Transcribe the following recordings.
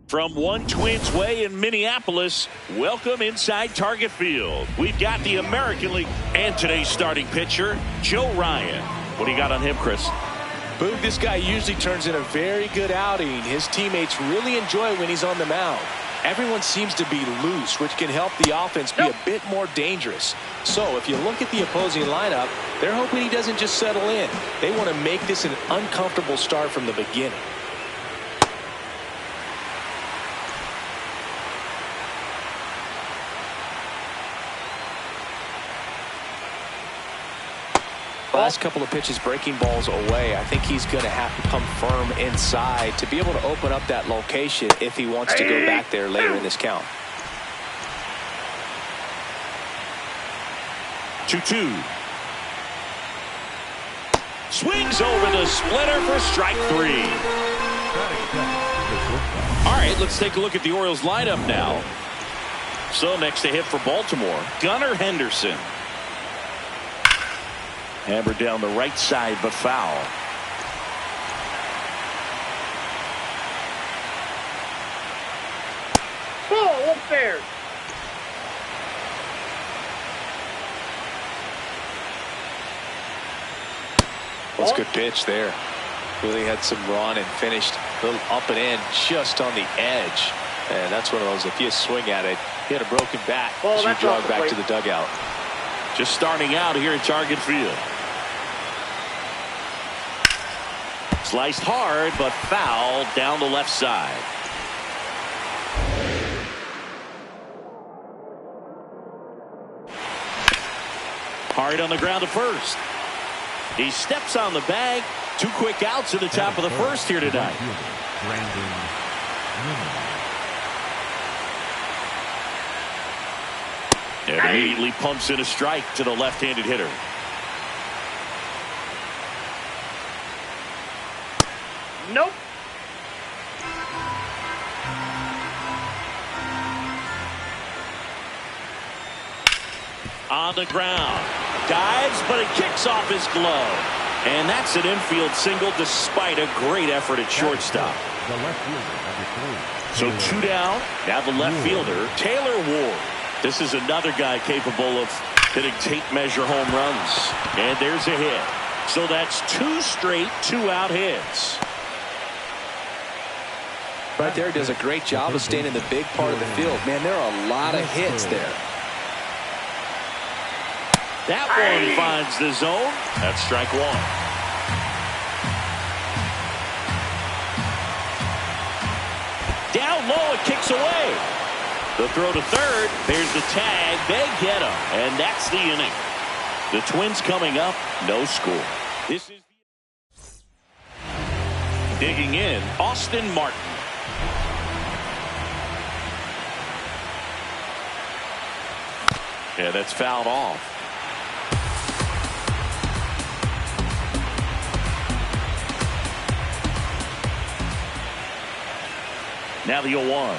From One Twins Way in Minneapolis, welcome inside Target Field. We've got the American League and today's starting pitcher, Joe Ryan. What do you got on him, Chris? Boog, this guy usually turns in a very good outing. His teammates really enjoy when he's on the mound. Everyone seems to be loose, which can help the offense be a bit more dangerous. So if you look at the opposing lineup, they're hoping he doesn't just settle in. They want to make this an uncomfortable start from the beginning. Last couple of pitches breaking balls away. I think he's going to have to come firm inside to be able to open up that location if he wants to go back there later in this count. 2-2. Swings over the splitter for strike 3. All right, let's take a look at the Orioles lineup now. So next to hit for Baltimore, Gunnar Henderson. Hammered down the right side, but foul. Ball up there. That's a good pitch there. Really had some run and finished a little up and in just on the edge. And that's one of those, if you swing at it, he had a broken bat as you jog back to the dugout. Just starting out here at Target Field. Sliced hard, but foul down the left side. Hard on the ground to first. He steps on the bag. 2 quick outs at the top of the first here tonight. And immediately pumps in a strike to the left-handed hitter. Nope. On the ground. Dives, but it kicks off his glove. And that's an infield single despite a great effort at shortstop. So 2 down. Now the left fielder, Taylor Ward. This is another guy capable of hitting tape measure home runs. And there's a hit. So that's 2 straight 2-out hits. Right there, does a great job of staying in the big part of the field. Man, there are a lot of hits there. That one finds the zone. That's strike 1. Down low, it kicks away. The throw to third. There's the tag. They get him. And that's the inning. The Twins coming up, no score. This is digging in, Austin Martin. Yeah, that's fouled off. Now the 0-1.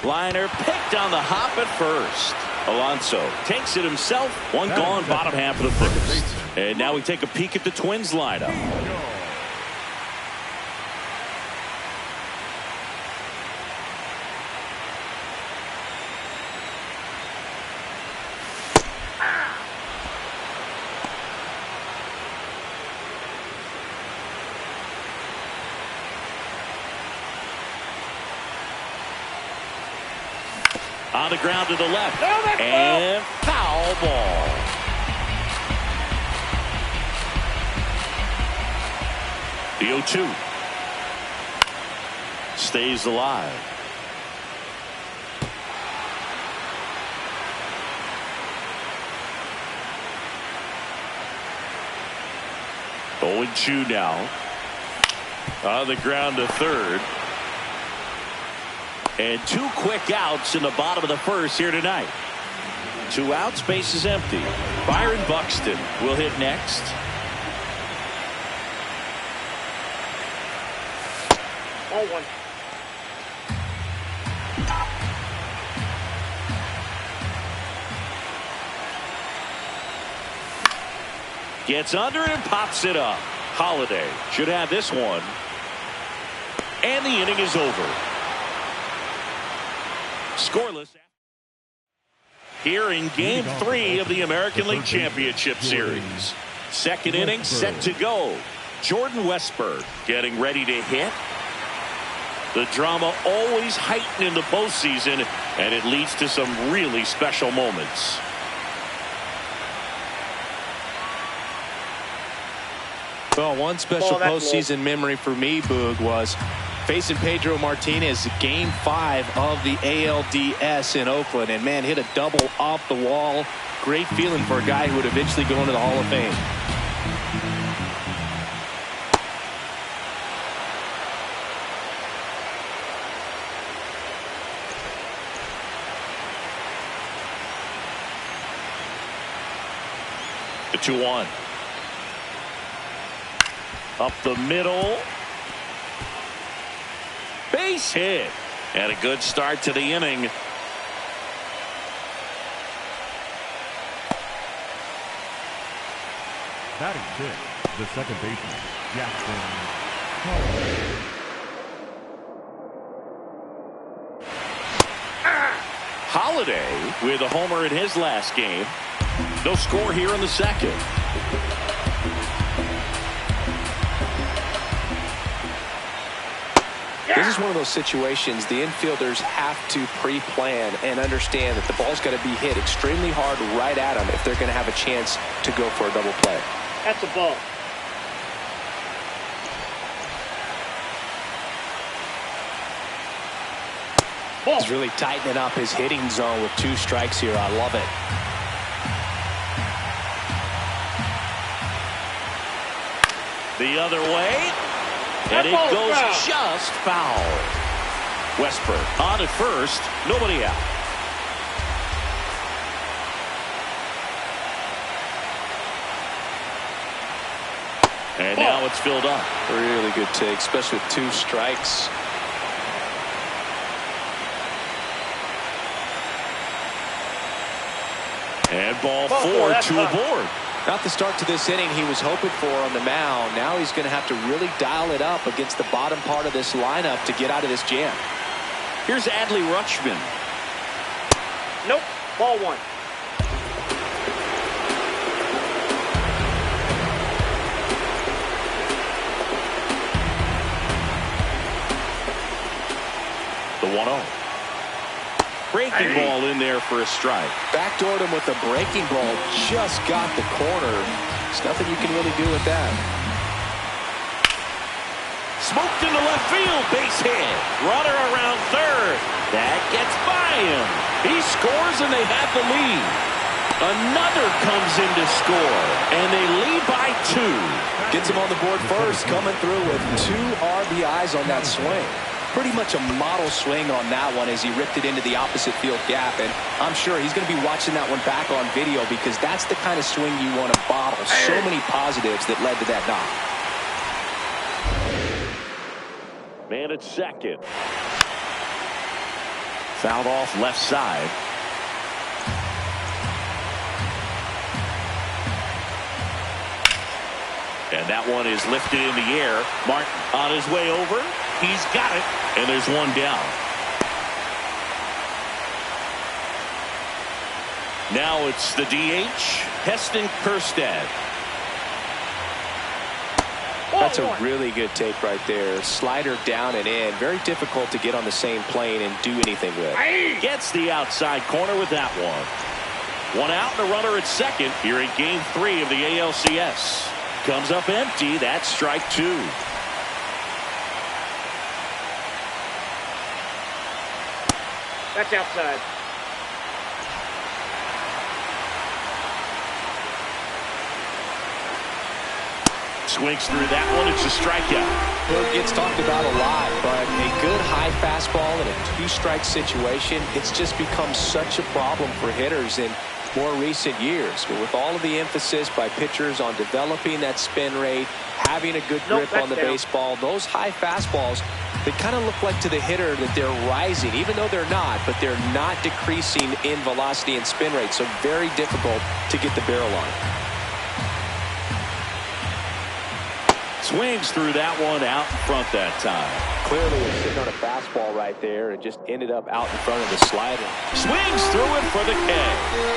Liner picked on the hop at first. Alonso takes it himself. One gone, bottom half of the first. And now we take a peek at the Twins lineup. On the ground to the left. No, that's and foul ball. The 0-2. Stays alive. Oh, 0-2 now. On the ground to third. And 2 quick outs in the bottom of the first here tonight. 2 outs, base is empty. Byron Buxton will hit next. Ball 1. Gets under and pops it up. Holiday should have this one. And the inning is over. Scoreless. Here in Game 3 of the American League Championship Series. Second inning set to go. Jordan Westburg getting ready to hit. The drama always heightened in the postseason, and it leads to some really special moments. Well, one special postseason memory for me, Boog, was facing Pedro Martinez Game 5 of the ALDS in Oakland, and man, hit a double off the wall. Great feeling for a guy who would eventually go into the Hall of Fame. The 2-1. Up the middle. Base hit. And a good start to the inning. Batting fifth, the second baseman, Jackson Holiday with a homer in his last game. No score here in the second. This is one of those situations the infielders have to pre-plan and understand that the ball's got to be hit extremely hard right at them if they're going to have a chance to go for a double play. That's a ball. He's really tightening up his hitting zone with 2 strikes here. I love it. The other way. And it goes just foul. Westburg on at first. Nobody out. And now it's filled up. Really good take, especially with 2 strikes. And ball 4, 2 aboard. Not the start to this inning he was hoping for on the mound. Now he's going to have to really dial it up against the bottom part of this lineup to get out of this jam. Here's Adley Rutschman. Nope. Ball 1. The 1-0. Breaking ball in there for a strike. Backdoored him with the breaking ball. Just got the corner. There's nothing you can really do with that. Smoked into left field. Base hit. Runner around third. That gets by him. He scores and they have the lead. Another comes in to score. And they lead by 2. Gets him on the board first. Coming through with 2 RBIs on that swing. Pretty much a model swing on that one as he ripped it into the opposite field gap, and I'm sure he's going to be watching that one back on video because that's the kind of swing you want to bottle. So many positives that led to that knock. Man at second. Fouled off left side. And that one is lifted in the air. Martin on his way over. He's got it. And there's one down. Now it's the DH, Heston Kjerstad. That's a really good take right there. Slider down and in. Very difficult to get on the same plane and do anything with. Gets the outside corner with that one. One out and a runner at second here in Game 3 of the ALCS. Comes up empty. That's strike 2. That's outside. Swings through that one. It's a strikeout. Well, it gets talked about a lot, but a good high fastball in a 2-strike situation, it's just become such a problem for hitters in more recent years. But with all of the emphasis by pitchers on developing that spin rate, having a good grip on the baseball, those high fastballs, they kind of look like to the hitter that they're rising, even though they're not, but they're not decreasing in velocity and spin rate. So very difficult to get the barrel on. Swings through that one out in front that time. Clearly was sitting on a fastball right there and just ended up out in front of the slider. Swings through it for the K.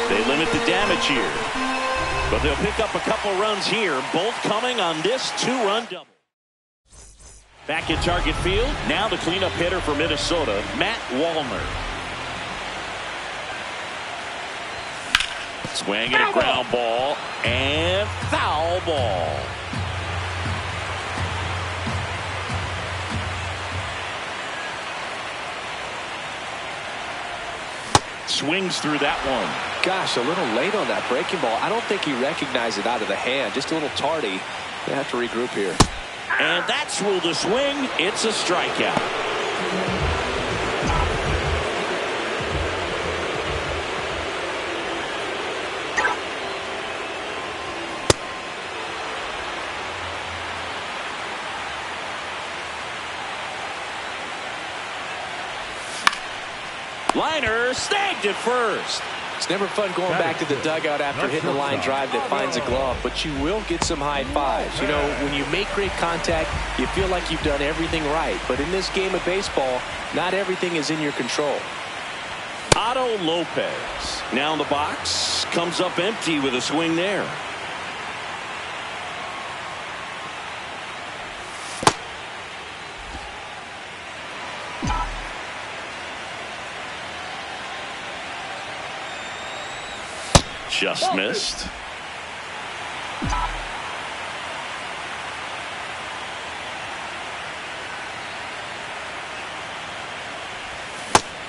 They limit the damage here. But they'll pick up a couple runs here, both coming on this 2-run double. Back in target field, now the cleanup hitter for Minnesota, Matt Wallner. Swing and a ground ball, and foul ball. Swings through that one. Gosh, a little late on that breaking ball. I don't think he recognized it out of the hand. Just a little tardy. They have to regroup here. And that's ruled a swing. It's a strikeout. Liner snagged at first. It's never fun going back to the dugout after hitting a line drive that finds a glove, but you will get some high fives. You know, when you make great contact, you feel like you've done everything right. But in this game of baseball, not everything is in your control. Otto Lopez now in the box, comes up empty with a swing there. Just missed.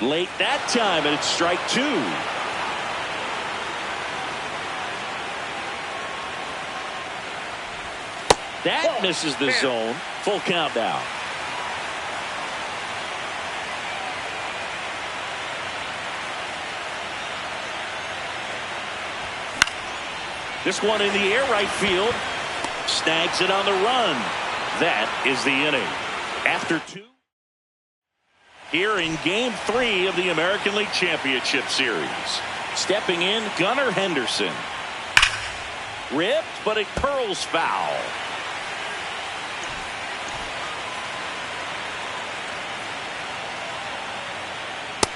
Late that time, and it's strike 2. That misses the zone. Full count now. This one in the air right field. Snags it on the run. That is the inning. After 2. Here in Game 3 of the American League Championship Series. Stepping in, Gunnar Henderson. Ripped, but it curls foul.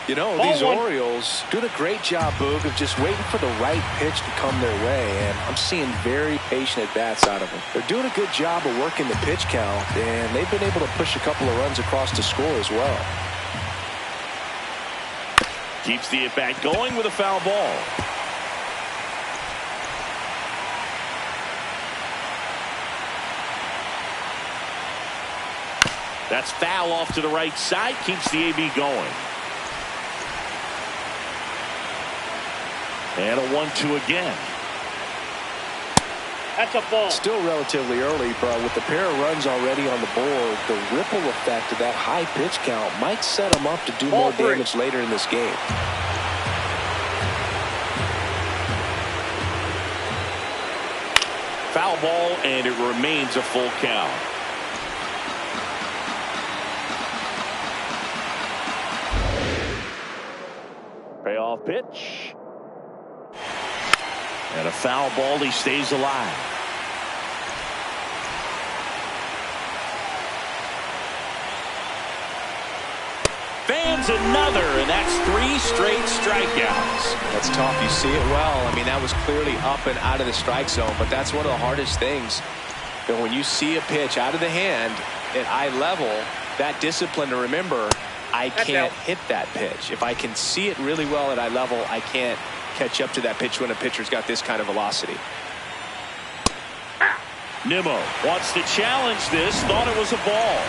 You know, these Orioles doing a great job, Boog, of just waiting for the right pitch to come their way, and I'm seeing very patient at-bats out of them. They're doing a good job of working the pitch count, and they've been able to push a couple of runs across the score as well. Keeps the at-bat going with a foul ball. That's foul off to the right side. Keeps the AB going. And a 1-2 again. That's a ball. Still relatively early, but with the pair of runs already on the board, the ripple effect of that high pitch count might set them up to do more damage later in this game. Foul ball, and it remains a full count. Payoff pitch. And a foul ball. He stays alive. Fans another, and that's 3 straight strikeouts. That's tough. You see it well. I mean, that was clearly up and out of the strike zone, but that's one of the hardest things But when you see a pitch out of the hand at eye level, that discipline to remember, I can't hit that pitch. If I can see it really well at eye level, I can't catch up to that pitch when a pitcher's got this kind of velocity. Nimmo wants to challenge this, thought it was a ball.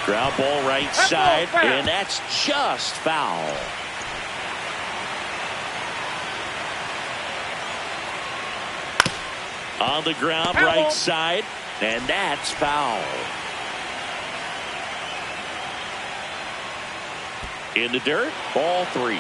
Ground ball right side, and that's just foul. On the ground, right side, and that's foul. In the dirt, ball 3.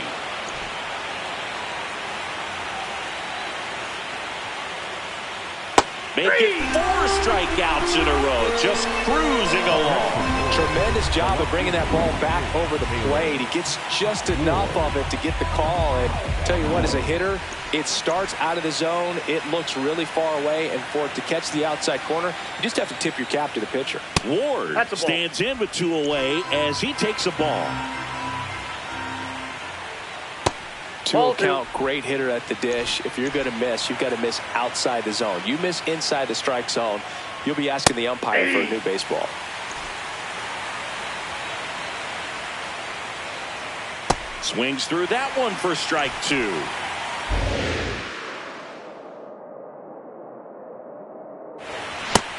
Making 4 strikeouts in a row, just cruising along. Tremendous job of bringing that ball back over the plate. He gets just enough of it to get the call. And tell you what, as a hitter, it starts out of the zone. It looks really far away, and for it to catch the outside corner, you just have to tip your cap to the pitcher. Ward stands in with 2 away as he takes a ball. 2 count, great hitter at the dish. If you're going to miss, you've got to miss outside the zone. You miss inside the strike zone, you'll be asking the umpire for a new baseball. Swings through that one for strike 2.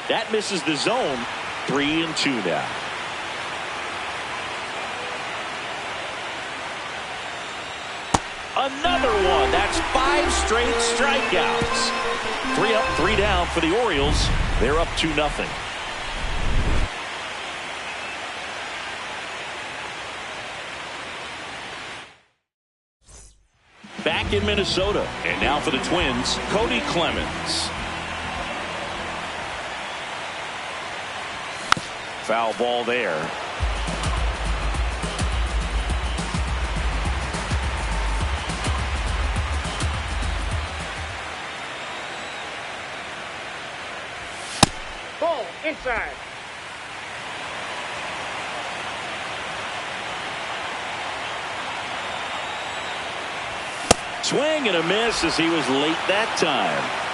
That misses the zone. 3-2 now. Another one. That's 5 straight strikeouts. 3 up, 3 down for the Orioles. They're up 2-0. Back in Minnesota, and now for the Twins, Cody Clemens. Foul ball there. Ball inside. Swing and a miss as he was late that time.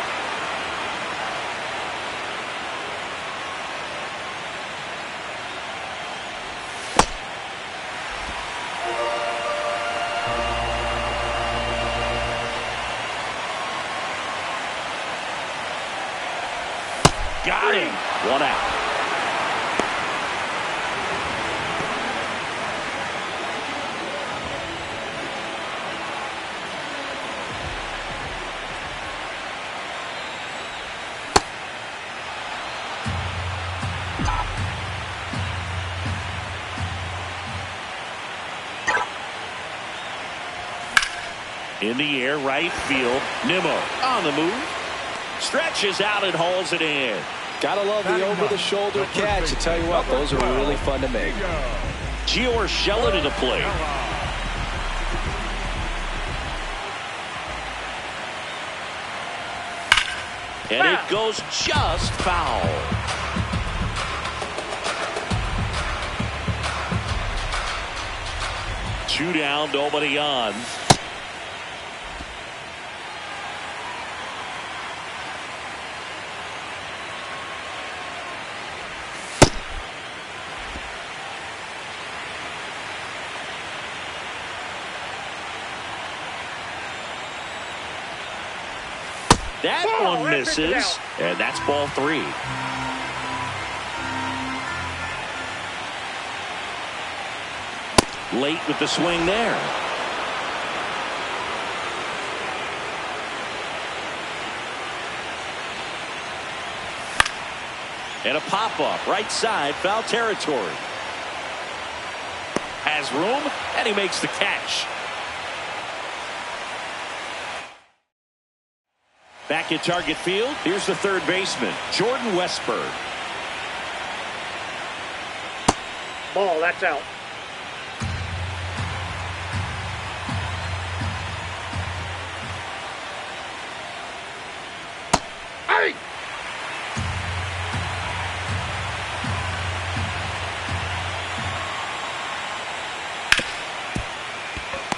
Got him. 1 out. In the air, right field. Nimmo on the move. Stretches out and hauls it in. Gotta love the over-the-shoulder catch. I tell you what, those are really fun to make. Gio Urshela to the plate. And it goes just foul. Two down, nobody on. That one misses, and that's ball 3. Late with the swing there. And a pop-up, right side, foul territory. Has room, and he makes the catch. Back at target field, here's the third baseman, Jordan Westburg. Ball, that's out. Hey!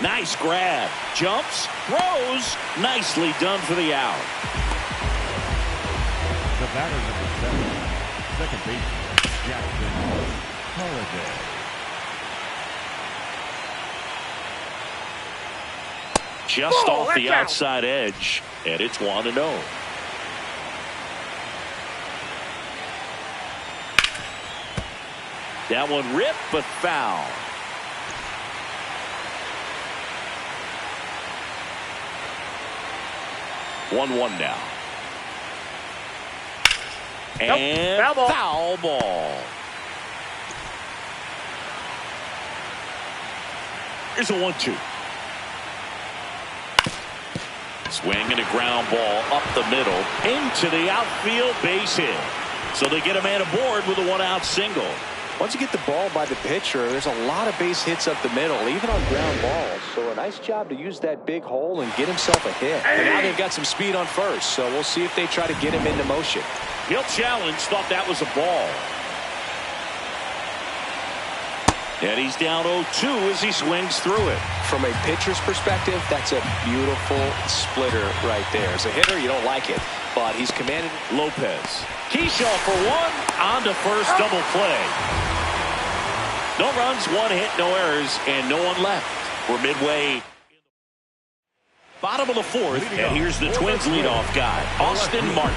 Nice Nice grab. Jumps, throws. Nicely done for the out. The batter number 7, second baseman, Jackson Holiday. Just off the outside edge, and it's 1-0. That one ripped, but foul. One now. And foul ball. Here's a 1-2. Swing and a ground ball up the middle into the outfield, base hit. So they get a man aboard with a 1-out single. Once you get the ball by the pitcher, there's a lot of base hits up the middle, even on ground balls. So a nice job to use that big hole and get himself a hit. And now they've got some speed on first, so we'll see if they try to get him into motion. He'll challenge, thought that was a ball. And he's down 0-2 as he swings through it. From a pitcher's perspective, that's a beautiful splitter right there. As a hitter, you don't like it, but he's commanded. Lopez. Keyshaw for one. On to first, double play. No runs, 1 hit, no errors, and no one left. We're midway. Bottom of the 4th, and here's the Twins leadoff guy, Austin Martin.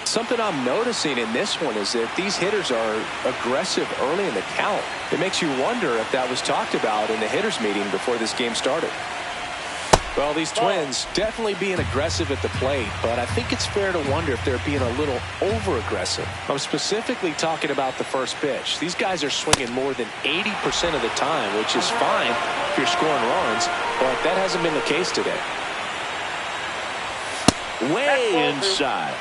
Something I'm noticing in this one is that these hitters are aggressive early in the count. It makes you wonder if that was talked about in the hitters meeting before this game started. Well, these Twins definitely being aggressive at the plate, but I think it's fair to wonder if they're being a little over-aggressive. I'm specifically talking about the first pitch. These guys are swinging more than 80% of the time, which is fine if you're scoring runs, but that hasn't been the case today. Way inside.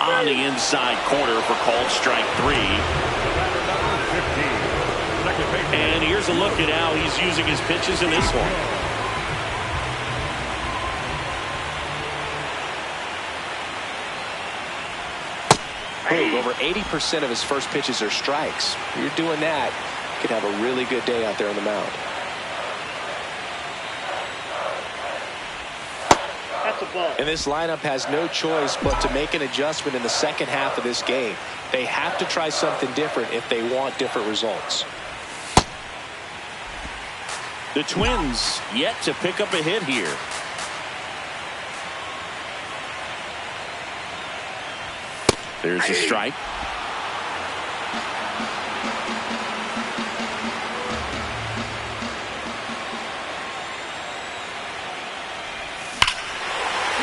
On the inside corner for called strike 3. And here's a look at how he's using his pitches in this one. Over 80% of his first pitches are strikes. You're doing that, you could have a really good day out there on the mound. And this lineup has no choice but to make an adjustment in the second half of this game. They have to try something different if they want different results. The Twins yet to pick up a hit here. There's a strike.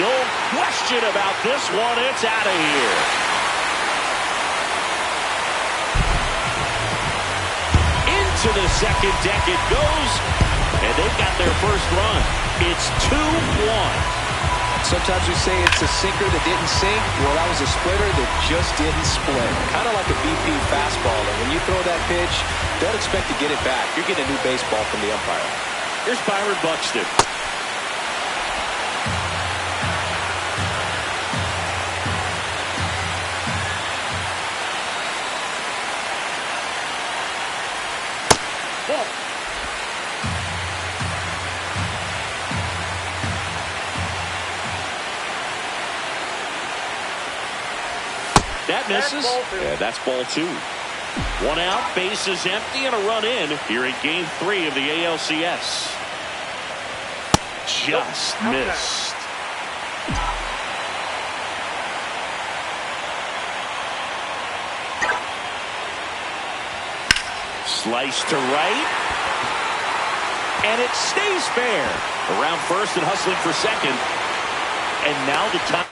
No question about this one. It's out of here. Into the second deck it goes, and they've got their first run. It's 2-1. Sometimes we say it's a sinker that didn't sink. Well, that was a splitter that just didn't split. Kind of like a BP fastball. And when you throw that pitch, don't expect to get it back. You're getting a new baseball from the umpire. Here's Byron Buxton. That misses. Yeah, that's ball 2. 1 out, bases empty, and a run in here in game 3 of the ALCS. Just missed. Slice to right. And it stays fair. Around first and hustling for second. And now the time.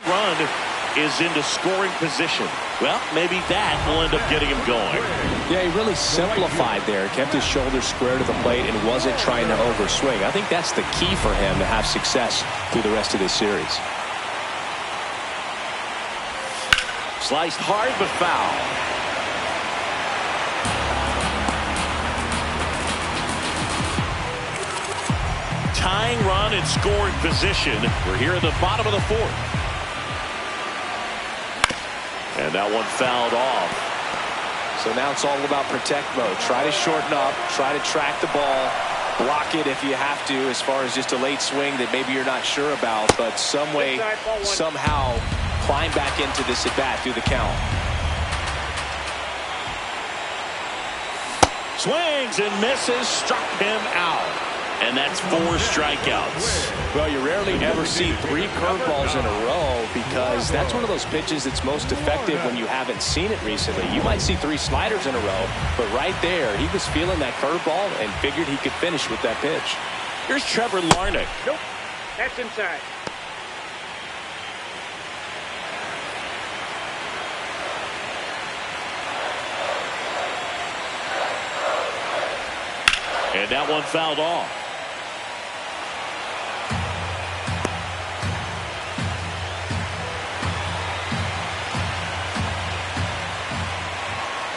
Run is into scoring position. Well, maybe that will end up getting him going. Yeah, he really simplified there. Kept his shoulders square to the plate and wasn't trying to overswing. I think that's the key for him to have success through the rest of this series. Sliced hard but foul. in scoring position. We're here at the bottom of the fourth. And that one fouled off. So now it's all about protect mode. Try to shorten up. Try to track the ball. Block it if you have to, as far as just a late swing that maybe you're not sure about. But some way, somehow, climb back into this at-bat through the count. Swings and misses. Struck him out. And that's 4 strikeouts. Well, you rarely ever see 3 curveballs in a row because that's one of those pitches that's most effective when you haven't seen it recently. You might see 3 sliders in a row, but right there, he was feeling that curveball and figured he could finish with that pitch. Here's Trevor Larnach. Nope. That's inside. And that one fouled off.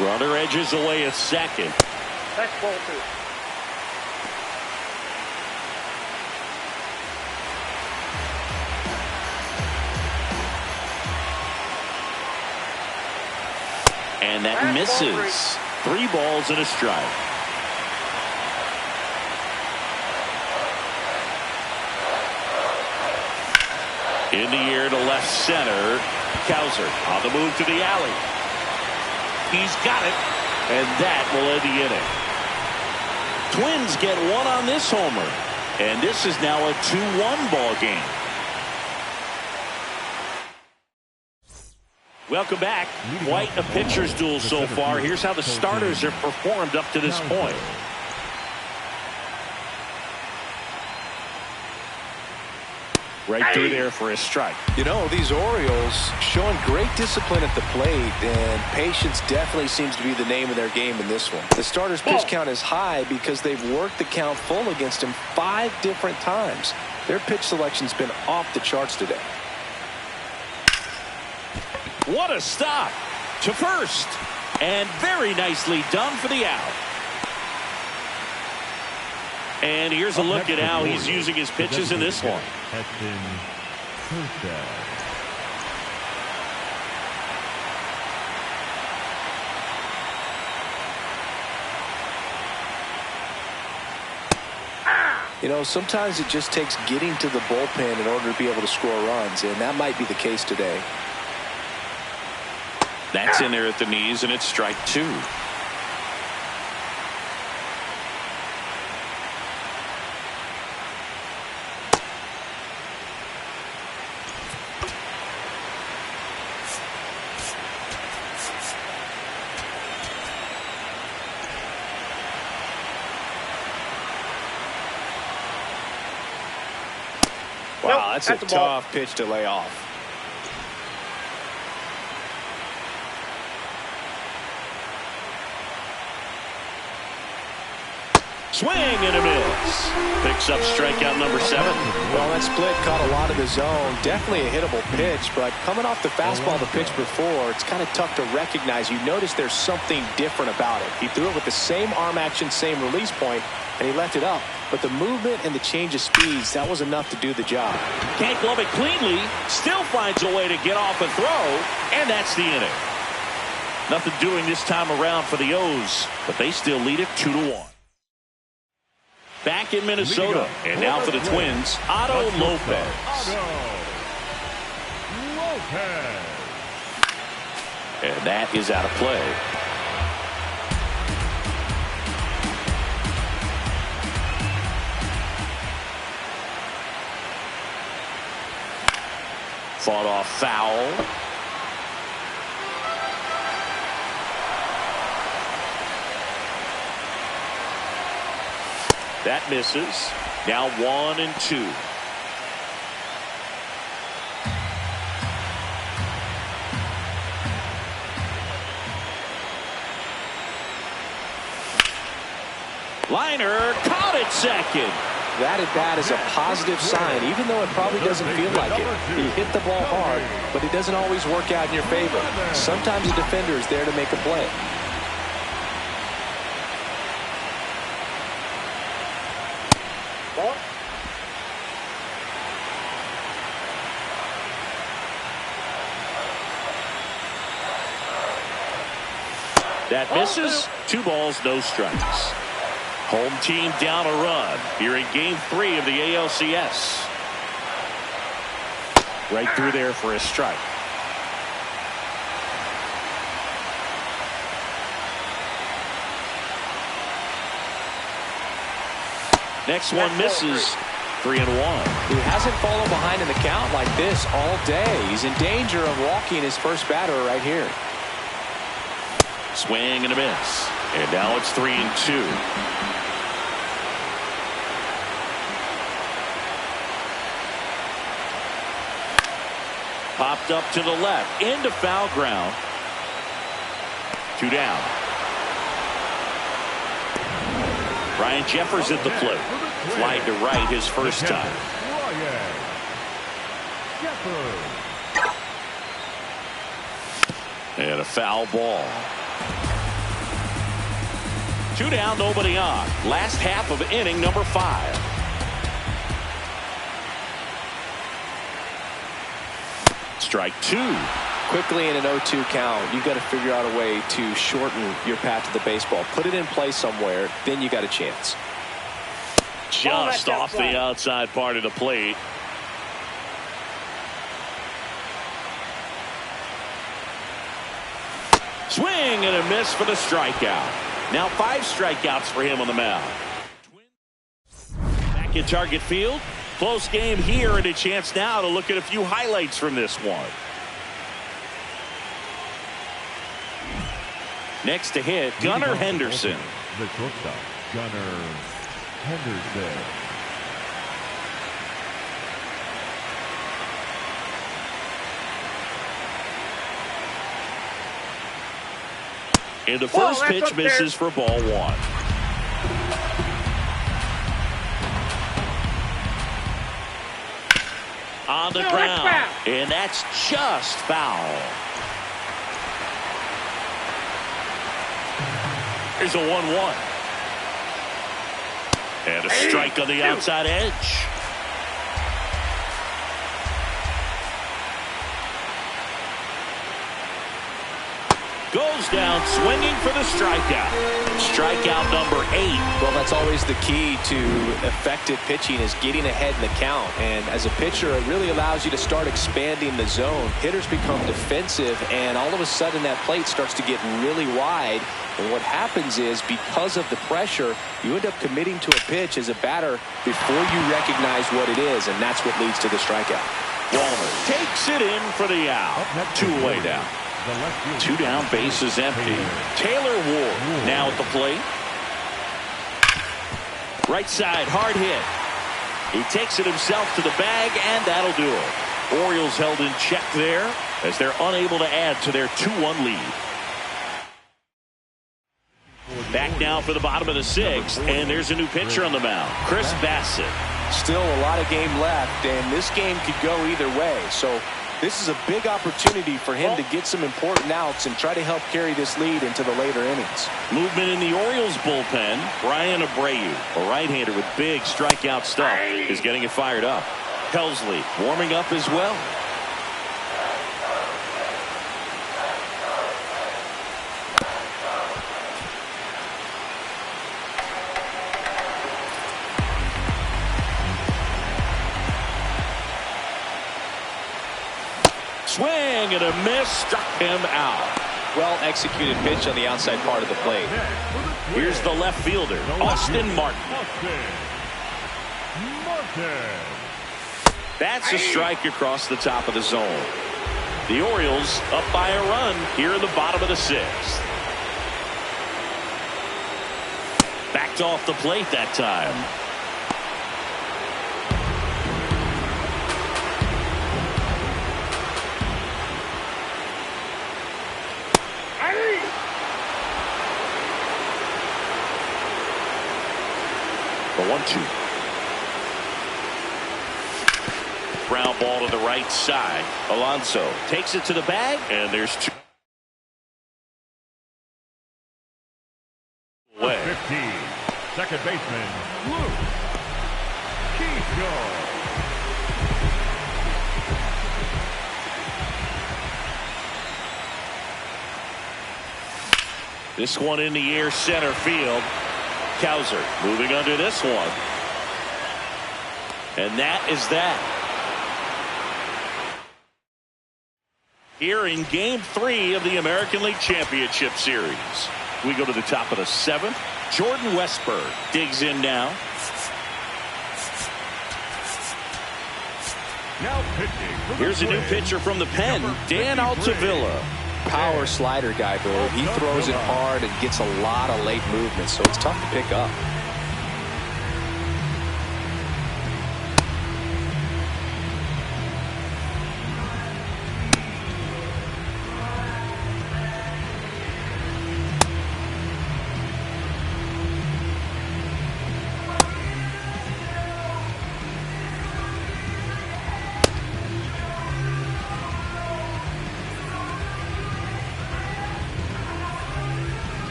Runner edges away at second. That's ball 2. And that misses. 3 balls and a strike. In the air to left center. Cowser on the move to the alley. He's got it, and that will end the inning. Twins get 1 on this homer, and this is now a 2-1 ball game. Welcome back. Quite a pitcher's duel so far. Here's how the starters have performed up to this point. Right through there for a strike. You know, these Orioles showing great discipline at the plate, and patience definitely seems to be the name of their game in this one. The starter's pitch count is high because they've worked the count full against him 5 different times. Their pitch selection's been off the charts today. What a stop to first, and very nicely done for the out. And here's a look at how he's using his pitches in this one. You know, sometimes it just takes getting to the bullpen in order to be able to score runs, and that might be the case today. That's in there at the knees, and it's strike 2. Wow, that's a tough pitch to lay off. Swing and a miss. Picks up strikeout number 7. Well, that split caught a lot of the zone. Definitely a hittable pitch, but coming off the fastball the pitch before, it's kind of tough to recognize. You notice there's something different about it. He threw it with the same arm action, same release point, and he left it up. But the movement and the change of speeds, that was enough to do the job. Can't glove it cleanly. Still finds a way to get off and throw. And that's the inning. Nothing doing this time around for the O's, but they still lead it 2-1. Back in Minnesota, and now for the Twins, Otto Lopez. And that is out of play. Fought off foul. That misses. Now 1-2. Liner caught it second. That at bat is a positive sign, even though it probably doesn't feel like it. He hit the ball hard, but it doesn't always work out in your favor. Sometimes a defender is there to make a play. That misses. 2 balls, no strikes. Home team down a run here in Game 3 of the ALCS. Right through there for a strike. Next one misses. 3-1. He hasn't fallen behind in the count like this all day. He's in danger of walking his first batter right here. Swing and a miss. And now it's 3-2. Popped up to the left. Into foul ground. 2 down. Ryan Jeffers at the plate. Flied to right his first time. And a foul ball. 2 down, nobody on. Last half of inning number 5. Strike 2. Quickly in an 0-2 count, you've got to figure out a way to shorten your path to the baseball. Put it in play somewhere, then you got a chance. Just off the outside part of the plate. Swing and a miss for the strikeout. Now 5 strikeouts for him on the mound. Back in target field. Close game here, and a chance now to look at a few highlights from this one. Next to hit, Gunnar Henderson. The shortstop, Gunnar Henderson. And the first pitch misses for ball 1. On the ground, and that's just foul. Here's a 1-1. And a strike on the outside edge. Goes down swinging for the strikeout. Strikeout number 8. Well, that's always the key to effective pitching, is getting ahead in the count. And as a pitcher, it really allows you to start expanding the zone. Hitters become defensive, and all of a sudden that plate starts to get really wide. And what happens is, because of the pressure, you end up committing to a pitch as a batter before you recognize what it is, and that's what leads to the strikeout. Walner takes it in for the out. 2 away down. 2 down, bases empty. Taylor Ward now at the plate. Right side, hard hit. He takes it himself to the bag, and that'll do it. Orioles held in check there as they're unable to add to their 2-1 lead. Back now for the bottom of the 6th, and there's a new pitcher on the mound, Chris Bassett. Still a lot of game left, and this game could go either way. So this is a big opportunity for him to get some important outs and try to help carry this lead into the later innings. Movement in the Orioles bullpen. Brian Abreu, a right-hander with big strikeout stuff, is getting it fired up. Helsley warming up as well. Swing and a miss, struck him out. Well executed pitch on the outside part of the plate. Here's the left fielder, Austin Martin. That's a strike across the top of the zone. The Orioles up by a run here in the bottom of the 6th. Backed off the plate that time. The 1-2. Ground ball to the right side. Alonso takes it to the bag, and there's 2 away. 15. Second baseman, Luke Keyshaw. This one in the air, center field. Cowser moving under this one. And that is that. Here in Game 3 of the American League Championship Series. We go to the top of the 7th. Jordan Westburg digs in now. Here's a new pitcher from the pen, Dan Altavilla. Power slider guy, Bill. He throws it hard and gets a lot of late movement, so it's tough to pick up.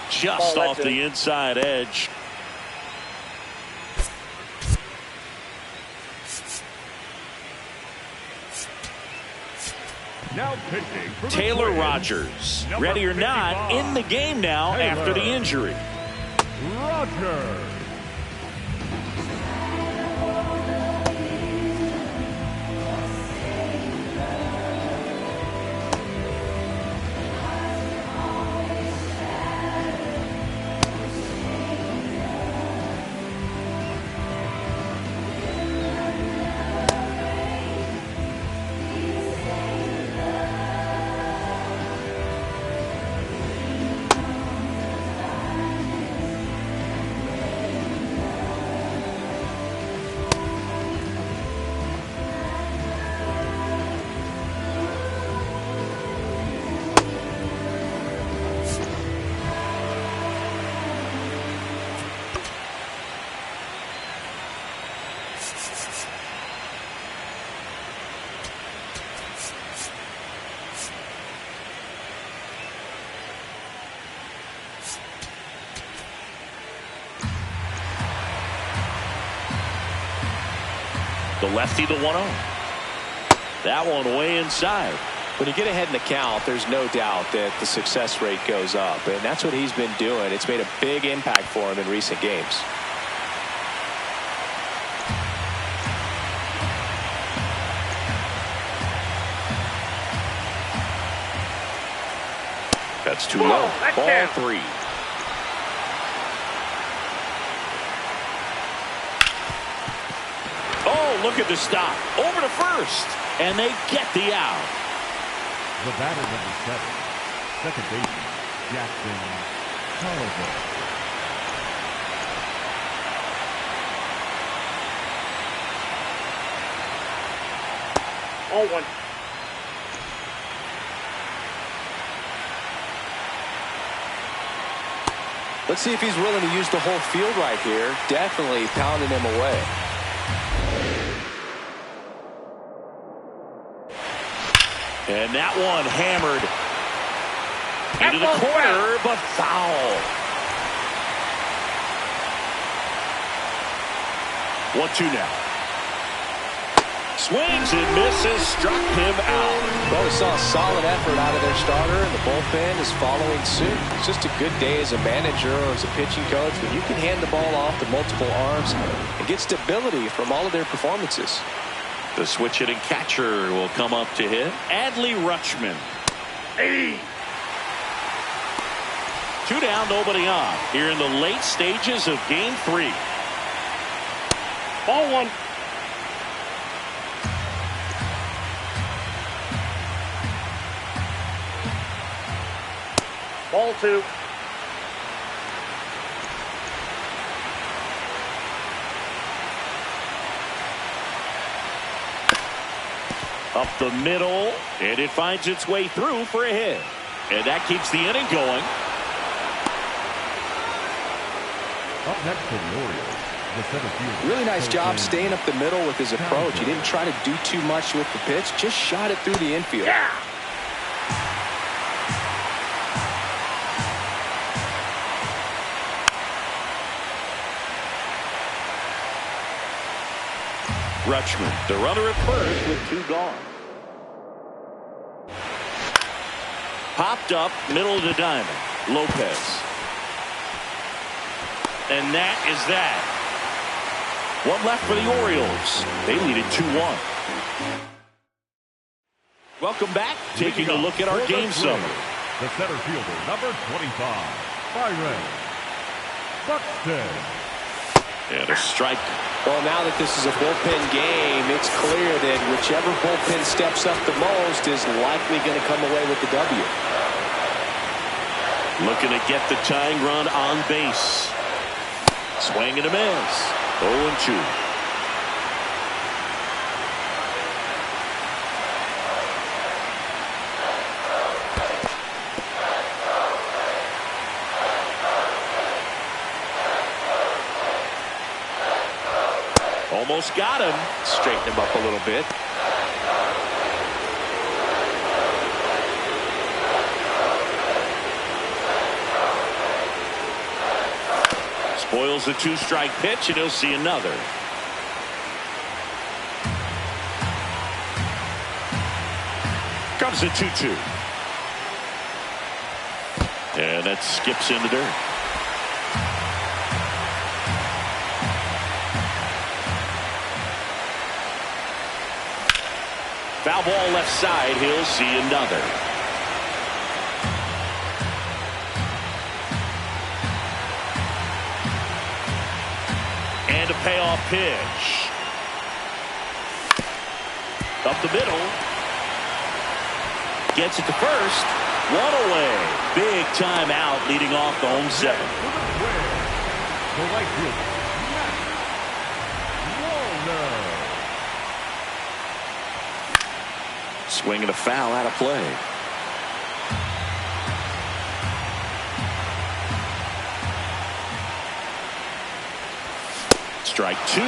Just off the inside edge. Now pitching for the Taylor Twins, Rogers, number ready or 55, not, in the game now after the injury. Rogers. The lefty, the 1-0. That one way inside. When you get ahead in the count, there's no doubt that the success rate goes up, and that's what he's been doing. It's made a big impact for him in recent games. That's too low. Ball 3. Oh, look at the stop. Over to first. And they get the out. The batter, number 7, second baseman, Jackson Holliday. Oh, one. Let's see if he's willing to use the whole field right here. Definitely pounding him away. And that one hammered into the corner, but foul. 1-2 now. Swings and misses, struck him out. Well, we saw a solid effort out of their starter, and the bullpen is following suit. It's just a good day as a manager or as a pitching coach when you can hand the ball off to multiple arms and get stability from all of their performances. The switch hitting catcher will come up to hit. Adley Rutschman. Hey. 2 down, nobody on. Here in the late stages of Game 3. Ball 1. Ball 2. Up the middle, and it finds its way through for a hit. And that keeps the inning going. Up next for the Orioles, the center fielder. Really nice job staying up the middle with his approach. He didn't try to do too much with the pitch, just shot it through the infield. Yeah. Rutschman, the runner at first with 2 gone. Popped up, middle of the diamond. Lopez. And that is that. One left for the Orioles. They lead it 2-1. Welcome back. Taking a look at our game summary. The center fielder, number 25, Byron Buxton. And a strike. Well, now that this is a bullpen game, it's clear that whichever bullpen steps up the most is likely going to come away with the W. Looking to get the tying run on base. Swing and a miss. 0-2. Almost got him. Straighten him up a little bit. Spoils the 2-strike pitch, and he'll see another. Comes the 2-2. And that skips in the dirt. Foul ball left side. He'll see another. And a payoff pitch. Up the middle. Gets it to first. 1 away. Big time out leading off the home 7. The right fielder, Walner. Swinging a foul out of play. Strike 2.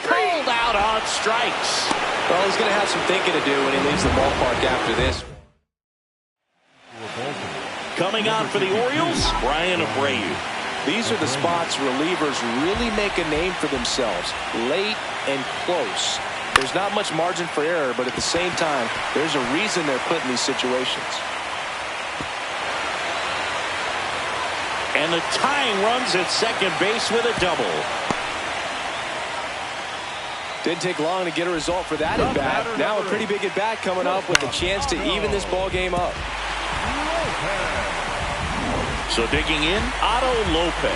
Pulled out on strikes. Well, he's going to have some thinking to do when he leaves the ballpark after this. Coming on for the Orioles, Brian Abreu. These are the spots relievers really make a name for themselves. Late and close. There's not much margin for error, but at the same time, there's a reason they're put in these situations. And the tying runs at second base with a double. Didn't take long to get a result for that at bat. Now a pretty big at bat coming up with a chance to even this ball game up. So digging in, Otto Lopez.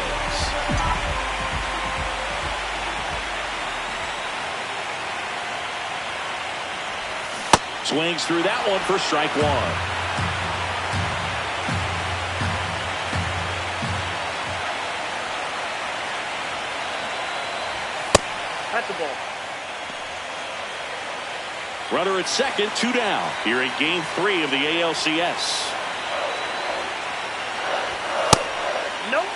Swings through that one for strike 1. That's a ball. Runner at second, 2 down. Here in game 3 of the ALCS. Nope.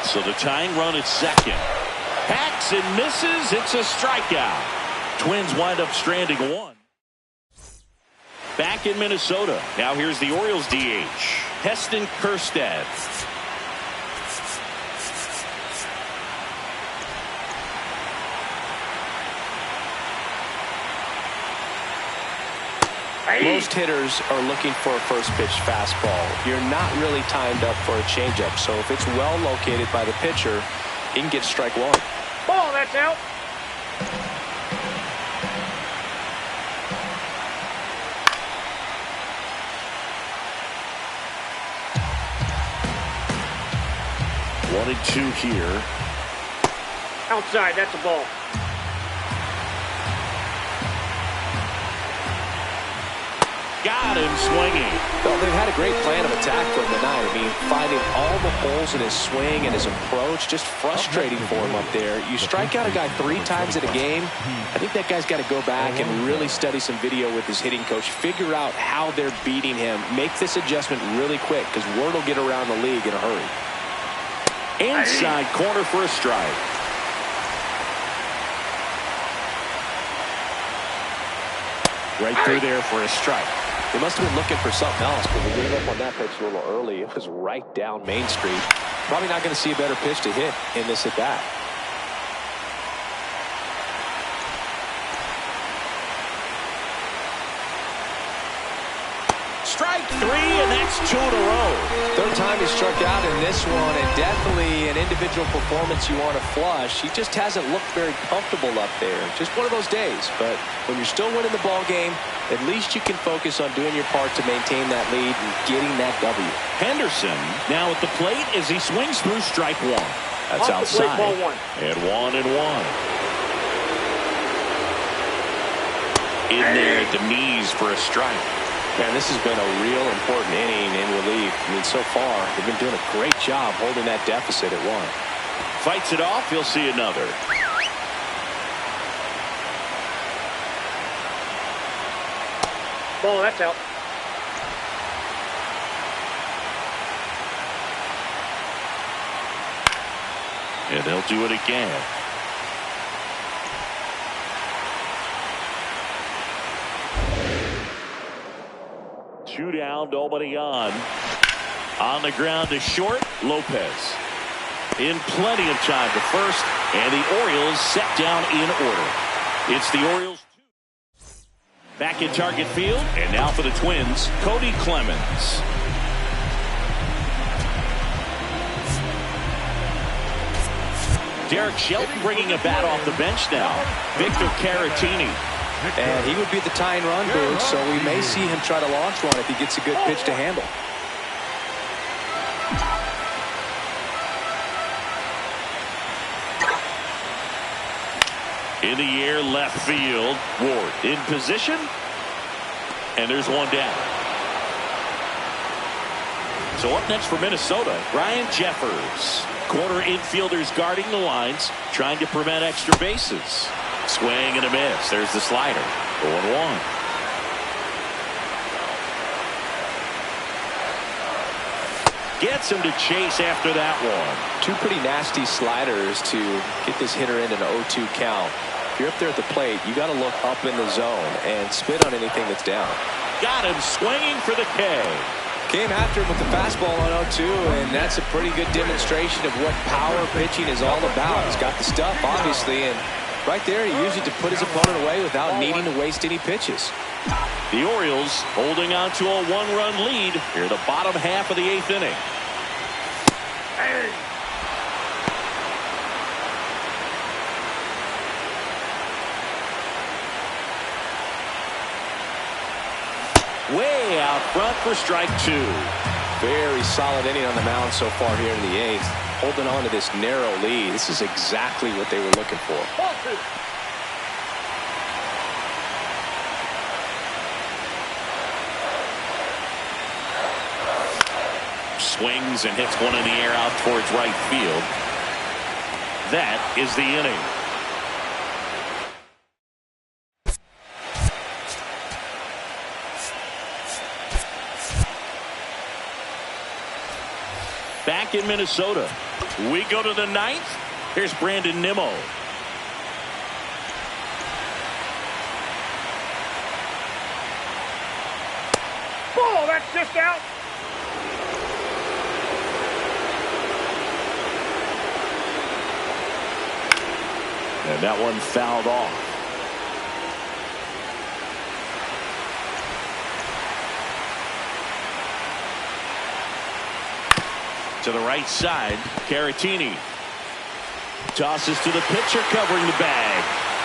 So the tying run at second. Hacks and misses. It's a strikeout. Twins wind up stranding 1. Back in Minnesota. Now here's the Orioles DH. Heston Kjerstad. Most hitters are looking for a first pitch fastball. You're not really timed up for a changeup, so if it's well located by the pitcher, he can get strike 1. Ball, that's out. One and 2 here. Outside, that's a ball. Got him swinging. Well, they've had a great plan of attack for him tonight. I mean, finding all the holes in his swing and his approach. Just frustrating for him up there. You strike out a guy 3 times in a game. I think that guy's got to go back and really study some video with his hitting coach. Figure out how they're beating him. Make this adjustment really quick because word will get around the league in a hurry. Inside corner for a strike. Right through there for a strike. They must have been looking for something else, but we gave up on that pitch a little early. It was right down Main Street. Probably not going to see a better pitch to hit in this at bat. Strike 3, and that's 2 in a row. Third time he struck out in this one, and definitely an individual performance you want to flush. He just hasn't looked very comfortable up there. Just one of those days. But when you're still winning the ball game, at least you can focus on doing your part to maintain that lead and getting that W. Henderson now at the plate as he swings through strike 1. That's Off the plate, outside. ball 1. And 1-1. In there at the knees for a strike. Man, this has been a real important inning in relief. I mean, so far, they've been doing a great job holding that deficit at 1. Fights it off. He'll see another. Ball, that's out. And they'll do it again. Two down, nobody on. On the ground to short, Lopez. In plenty of time to first, and the Orioles set down in order. It's the Orioles. Back in target field, and now for the Twins, Cody Clemens. Derek Shelton bringing a bat off the bench now. Victor Caratini. And he would be the tying run, Booth, so we may see him try to launch one if he gets a good pitch to handle. In the air, left field. Ward in position. And there's one down. So up next for Minnesota, Ryan Jeffers. Corner infielders guarding the lines, trying to prevent extra bases. Swing and a miss. There's the slider. 0-1. Gets him to chase after that one. Two pretty nasty sliders to get this hitter in an 0-2 count. If you're up there at the plate, you got to look up in the zone and spit on anything that's down. Got him swinging for the K. Came after him with the fastball on 0-2, and that's a pretty good demonstration of what power pitching is all about. He's got the stuff, obviously, and right there he used it to put his opponent away without needing to waste any pitches. The Orioles holding on to a 1-run lead here the bottom half of the 8th inning. Way out front for strike 2. Very solid inning on the mound so far here in the 8th. Holding on to this narrow lead. This is exactly what they were looking for. Swings and hits one in the air out towards right field. That is the inning. Back in Minnesota, we go to the 9th. Here's Brandon Nimmo. Ball, that's just out. And that one fouled off. To the right side, Caratini tosses to the pitcher covering the bag,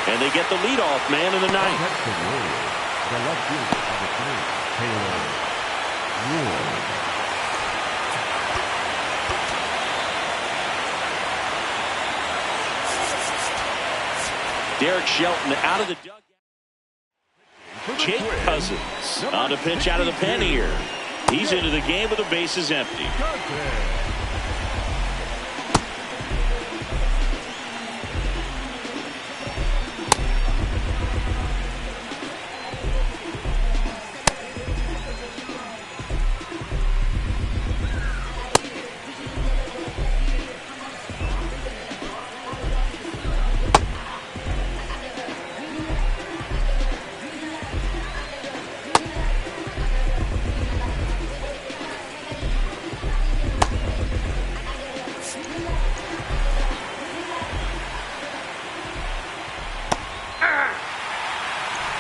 and they get the leadoff man in the 9th. The left fielder on the plate, Taylor Ward. Derek Shelton out of the dugout. Jake Cousins on a pitch out of the pen here. He's into the game with the bases empty.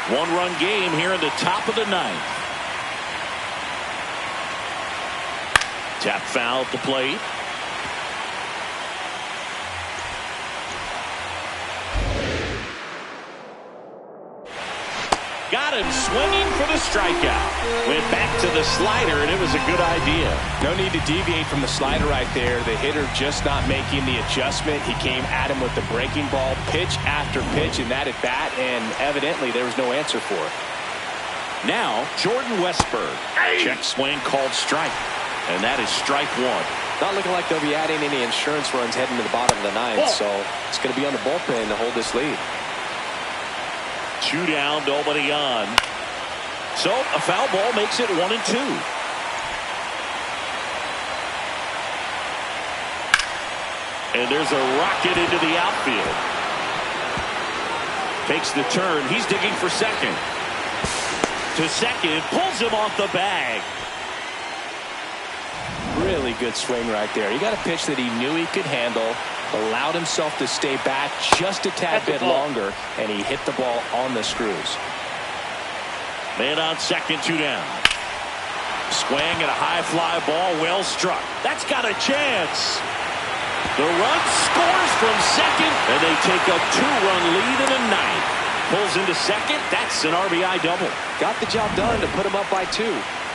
One-run game here in the top of the ninth. Tap foul at the plate. Got him swinging for the strikeout. Went back to the slider, and it was a good idea. No need to deviate from the slider right there. The hitter just not making the adjustment. He came at him with the breaking ball, pitch after pitch in that at bat, and evidently there was no answer for it. Now, Jordan Westberg. Check swing called strike, and that is strike one. Not looking like they'll be adding any insurance runs heading to the bottom of the ninth, so it's going to be on the bullpen to hold this lead. 2 down, nobody on. So a foul ball makes it 1-2. And there's a rocket into the outfield. Takes the turn. He's digging for second. To second, pulls him off the bag. Really good swing right there. He got a pitch that he knew he could handle. Allowed himself to stay back just a tad bit longer, and he hit the ball on the screws. Man on second, 2 down. Swing and a high fly ball, well struck. That's got a chance. The run scores from second, and they take a 2-run lead in the ninth. Pulls into second. That's an RBI double. Got the job done to put him up by 2.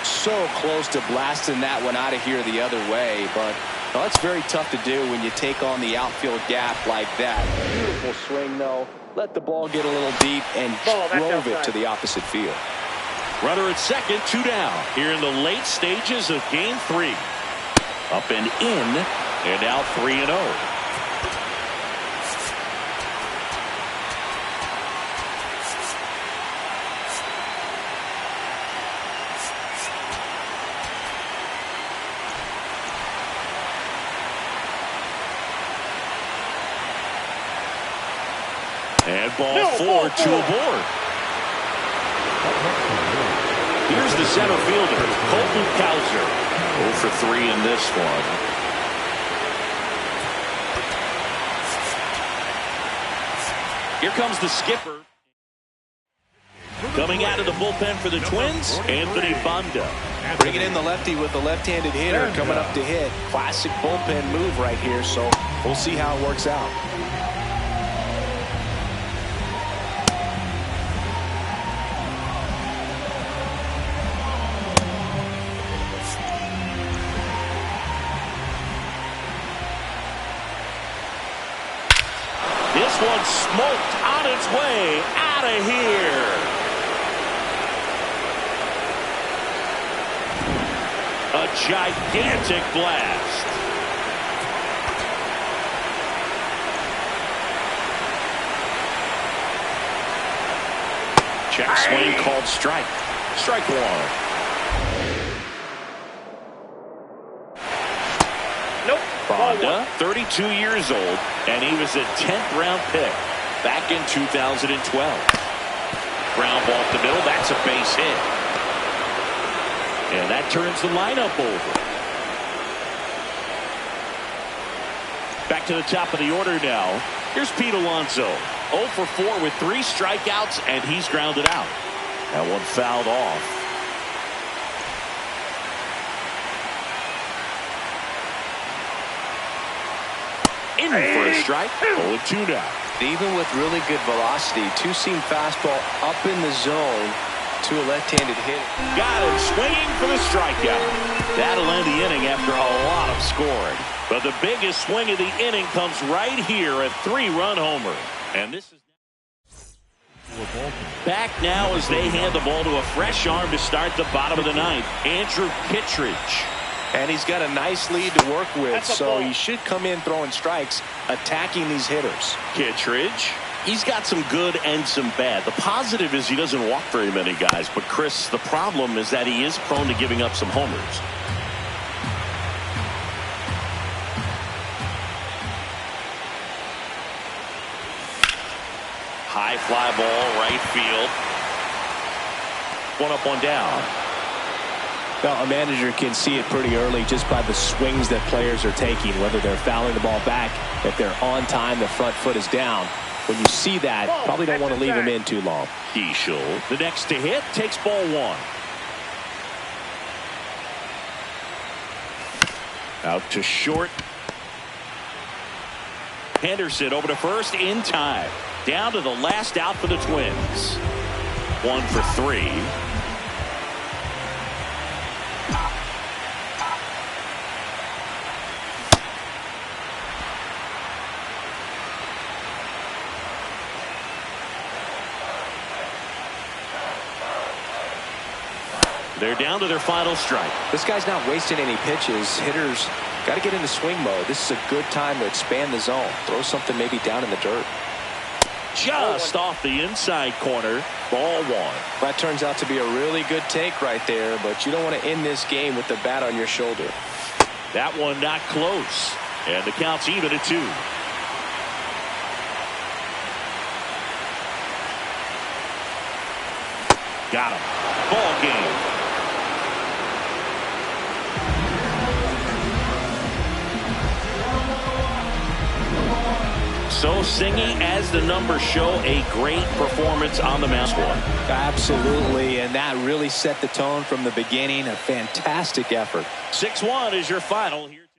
So close to blasting that one out of here the other way, but well, it's very tough to do when you take on the outfield gap like that. Beautiful swing, though. Let the ball get a little deep and drove it to the opposite field. Runner at second, 2 down. Here in the late stages of Game 3. Up and in, and now 3-0. And ball 4, 2 aboard. Here's the center fielder, Colton Cowser. 0 for 3 in this one. Here comes the skipper. Coming out of the bullpen for the Twins, Anthony Banda. Bringing in the lefty with the left-handed hitter coming up to hit. Classic bullpen move right here, so we'll see how it works out. This one smoked on its way out of here. A gigantic blast. Check swing called strike. Strike one. Banda, 32 years old, and he was a 10th round pick back in 2012. Ground ball up the middle, that's a base hit. And that turns the lineup over. Back to the top of the order now. Here's Pete Alonso. 0 for 4 with 3 strikeouts, and he's grounded out. That one fouled off. In for a strike. 0-2 now. Even with really good velocity, 2-seam fastball up in the zone to a left-handed hit. Got him swinging for the strikeout. That'll end the inning after a lot of scoring. But the biggest swing of the inning comes right here, a 3-run homer. And this is Baltimore. Back now as they hand the ball to a fresh arm to start the bottom of the ninth. Andrew Kittredge. And he's got a nice lead to work with, so ball. he should come in throwing strikes, attacking these hitters. Kittredge. He's got some good and some bad. The positive is he doesn't walk very many guys. But, Chris, the problem is that he is prone to giving up some homers. High fly ball, right field. One up, one down. Well, a manager can see it pretty early just by the swings that players are taking, whether they're fouling the ball back, if they're on time, the front foot is down. When you see that, probably don't want to leave him in too long. Heschel, the next to hit, takes ball one. Out to short. Henderson over to first in time. Down to the last out for the Twins. 1 for 3. They're down to their final strike. This guy's not wasting any pitches. Hitters got to get into swing mode. This is a good time to expand the zone. Throw something maybe down in the dirt. Just off the inside corner. Ball one. That turns out to be a really good take right there, but you don't want to end this game with the bat on your shoulder. That one not close. And the count's even at 2. Got him. Ball game. So singing, as the numbers show, a great performance on the mound. Absolutely, and that really set the tone from the beginning. A fantastic effort. 6-1 is your final here.